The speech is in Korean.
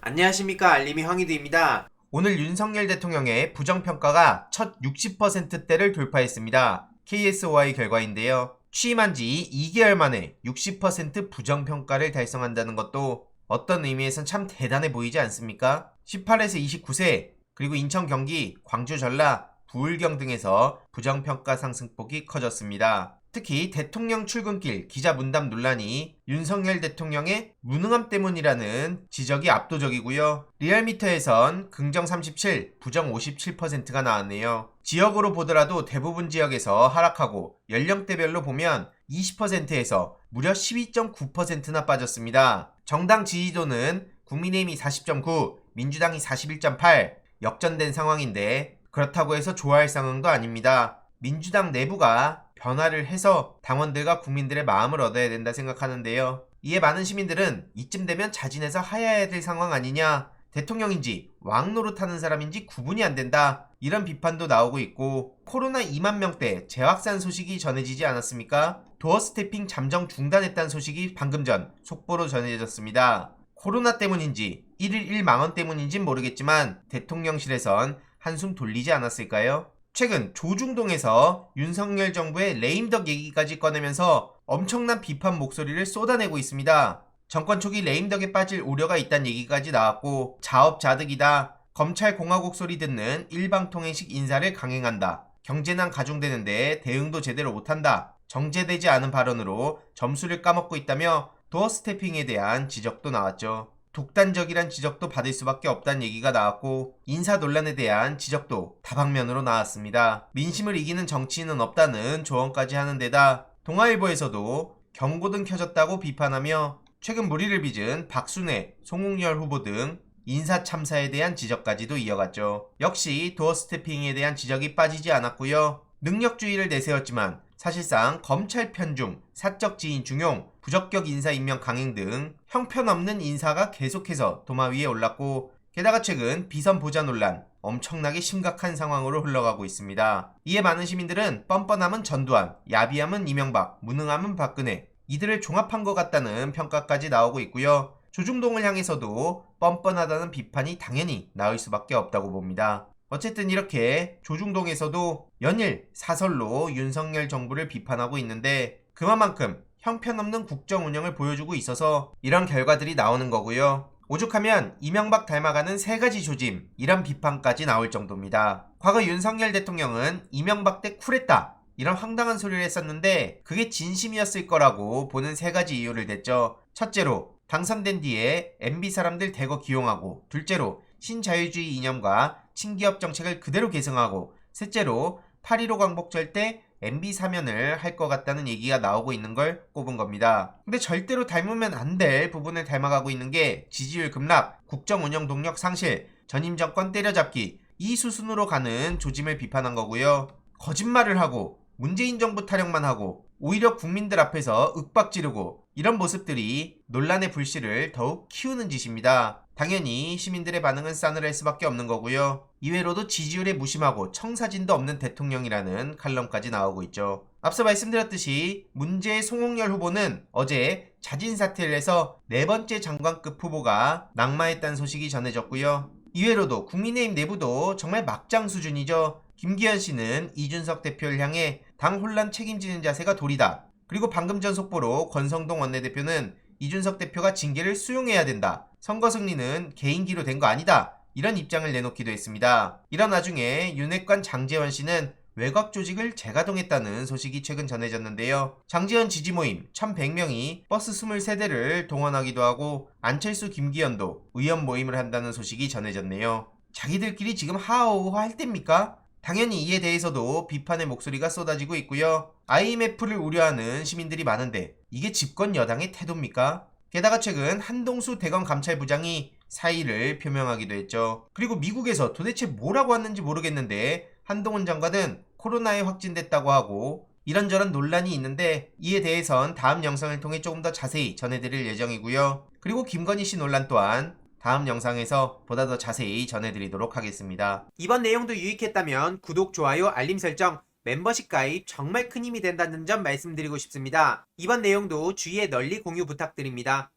안녕하십니까, 알림이 황희두입니다. 오늘 윤석열 대통령의 부정평가가 첫 60%대를 돌파했습니다. KSOI 결과인데요. 취임한 지 2개월 만에 60% 부정평가를 달성한다는 것도 어떤 의미에선 참 대단해 보이지 않습니까? 18에서 29세, 그리고 인천, 경기, 광주, 전라, 부울경 등에서 부정평가 상승폭이 커졌습니다. 특히 대통령 출근길 기자 문담 논란이 윤석열 대통령의 무능함 때문이라는 지적이 압도적이고요. 리얼미터에선 긍정 37, 부정 57%가 나왔네요. 지역으로 보더라도 대부분 지역에서 하락하고 연령대별로 보면 20%에서 무려 12.9%나 빠졌습니다. 정당 지지도는 국민의힘이 40.9, 민주당이 41.8 역전된 상황인데 그렇다고 해서 좋아할 상황도 아닙니다. 민주당 내부가 변화를 해서 당원들과 국민들의 마음을 얻어야 된다 생각하는데요. 이에 많은 시민들은 이쯤 되면 자진해서 하야해야 될 상황 아니냐, 대통령인지 왕노릇하는 사람인지 구분이 안 된다, 이런 비판도 나오고 있고, 코로나 2만 명대 재확산 소식이 전해지지 않았습니까? 도어 스태핑 잠정 중단했다는 소식이 방금 전 속보로 전해졌습니다. 코로나 때문인지 1일 1만원 때문인진 모르겠지만 대통령실에선 한숨 돌리지 않았을까요? 최근 조중동에서 윤석열 정부의 레임덕 얘기까지 꺼내면서 엄청난 비판 목소리를 쏟아내고 있습니다. 정권 초기 레임덕에 빠질 우려가 있다는 얘기까지 나왔고, 자업자득이다, 검찰 공화국 소리 듣는 일방통행식 인사를 강행한다, 경제난 가중되는데 대응도 제대로 못한다, 정제되지 않은 발언으로 점수를 까먹고 있다며 도어 스태핑에 대한 지적도 나왔죠. 독단적이란 지적도 받을 수밖에 없다는 얘기가 나왔고, 인사 논란에 대한 지적도 다방면으로 나왔습니다. 민심을 이기는 정치인은 없다는 조언까지 하는 데다 동아일보에서도 경고등 켜졌다고 비판하며 최근 물의를 빚은 박순애, 송웅열 후보 등 인사 참사에 대한 지적까지도 이어갔죠. 역시 도어 스태핑에 대한 지적이 빠지지 않았고요. 능력주의를 내세웠지만 사실상 검찰 편중, 사적 지인 중용, 부적격 인사 임명 강행 등 형편없는 인사가 계속해서 도마 위에 올랐고, 게다가 최근 비선 보좌 논란 엄청나게 심각한 상황으로 흘러가고 있습니다. 이에 많은 시민들은 뻔뻔함은 전두환, 야비함은 이명박, 무능함은 박근혜, 이들을 종합한 것 같다는 평가까지 나오고 있고요. 조중동을 향해서도 뻔뻔하다는 비판이 당연히 나올 수밖에 없다고 봅니다. 어쨌든 이렇게 조중동에서도 연일 사설로 윤석열 정부를 비판하고 있는데, 그만큼 형편없는 국정 운영을 보여주고 있어서 이런 결과들이 나오는 거고요. 오죽하면 이명박 닮아가는 세 가지 조짐, 이런 비판까지 나올 정도입니다. 과거 윤석열 대통령은 이명박 때 쿨했다, 이런 황당한 소리를 했었는데 그게 진심이었을 거라고 보는 세 가지 이유를 댔죠. 첫째로, 당선된 뒤에 MB 사람들 대거 기용하고, 둘째로, 신자유주의 이념과 친기업 정책을 그대로 계승하고, 셋째로 8.15 광복절 때 MB 사면을 할 것 같다는 얘기가 나오고 있는 걸 꼽은 겁니다. 근데 절대로 닮으면 안 될 부분을 닮아가고 있는 게 지지율 급락, 국정 운영 동력 상실, 전임 정권 때려잡기, 이 수순으로 가는 조짐을 비판한 거고요. 거짓말을 하고 문재인 정부 타령만 하고 오히려 국민들 앞에서 윽박 지르고, 이런 모습들이 논란의 불씨를 더욱 키우는 짓입니다. 당연히 시민들의 반응은 싸늘할 수밖에 없는 거고요. 이외로도 지지율에 무심하고 청사진도 없는 대통령이라는 칼럼까지 나오고 있죠. 앞서 말씀드렸듯이 문제의 송홍열 후보는 어제 자진 사퇴를 해서 네 번째 장관급 후보가 낙마했다는 소식이 전해졌고요. 이외로도 국민의힘 내부도 정말 막장 수준이죠. 김기현 씨는 이준석 대표를 향해 당 혼란 책임지는 자세가 도리다, 그리고 방금 전 속보로 권성동 원내대표는 이준석 대표가 징계를 수용해야 된다, 선거 승리는 개인기로 된 거 아니다, 이런 입장을 내놓기도 했습니다. 이런 와중에 윤핵관 장제원 씨는 외곽 조직을 재가동했다는 소식이 최근 전해졌는데요. 장제원 지지 모임 1100명이 버스 23대를 동원하기도 하고, 안철수 김기현도 의원 모임을 한다는 소식이 전해졌네요. 자기들끼리 지금 하하호호 할 때입니까? 당연히 이에 대해서도 비판의 목소리가 쏟아지고 있고요. IMF를 우려하는 시민들이 많은데 이게 집권 여당의 태도입니까? 게다가 최근 한동수 대검 감찰부장이 사의를 표명하기도 했죠. 그리고 미국에서 도대체 뭐라고 왔는지 모르겠는데 한동훈 장관은 코로나에 확진됐다고 하고, 이런저런 논란이 있는데 이에 대해선 다음 영상을 통해 조금 더 자세히 전해드릴 예정이고요. 그리고 김건희 씨 논란 또한 다음 영상에서 보다 더 자세히 전해드리도록 하겠습니다. 이번 내용도 유익했다면 구독, 좋아요, 알림 설정, 멤버십 가입 정말 큰 힘이 된다는 점 말씀드리고 싶습니다. 이번 내용도 주위에 널리 공유 부탁드립니다.